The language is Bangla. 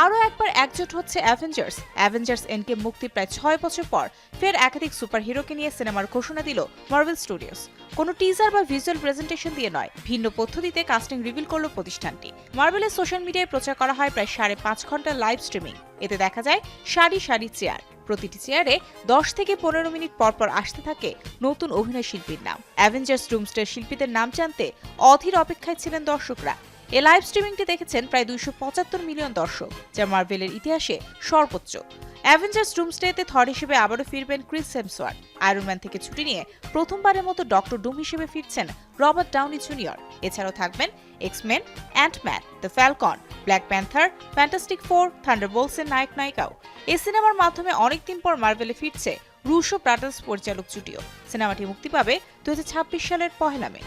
আরও একবার একজোট হচ্ছে অ্যাভেঞ্জার্স এন্ডগেম মুক্তি প্রায় 6 বছর পর ফের একাধিক সুপারহিরোকে নিয়ে সিনেমার ঘোষণা দিল মার্ভেল স্টুডিওস। কোনো টিজার বা ভিজুয়াল প্রেজেন্টেশন দিয়ে নয়, ভিন্ন পদ্ধতিতে কাস্টিং রিভিল করল প্রতিষ্ঠানটি। মার্ভেলের সোশ্যাল মিডিয়ায় প্রচার করা হয় প্রায় 5.5 ঘন্টার লাইভ স্ট্রিমিং। এতে দেখা যায় সারি সারি চেয়ার, প্রতিটি চেয়ারে 10 থেকে 15 মিনিট পরপর আসতে থাকে নতুন অভিনয় শিল্পীর নাম। অ্যাভেঞ্জার্স ডুমসডে শিল্পীদের নাম জানতে অধীর অপেক্ষায় ছিলেন দর্শকরা। এই লাইভ স্ট্রিমিংটি দেখেছেন প্রায় 275 মিলিয়ন দর্শক, যা মার্ভেলের ইতিহাসে সর্বোচ্চ। অ্যাভেঞ্জার্স ডুমসডেতে থর হিসেবে আবারও ফিরবেন ক্রিস হেমসওয়ার্থ। আয়রন ম্যান থেকে ছুটি নিয়ে প্রথমবারের মতো ডক্টর ডুম হিসেবে ফিরছেন রবার্ট ডাউনি জুনিয়র। এছাড়াও থাকবেন X-Men, Ant-Man, the Falcon, Black Panther, Fantastic Four, থান্ডারবোল্টসের নায়ক নায়িকাও। এই সিনেমার মাধ্যমে অনেকদিন পর মার্ভেলে ফিরছে রুশো ব্রাদার্স পরিচালক জুটিও। সিনেমাটি মুক্তি পাবে 2026 সালের 1 মে।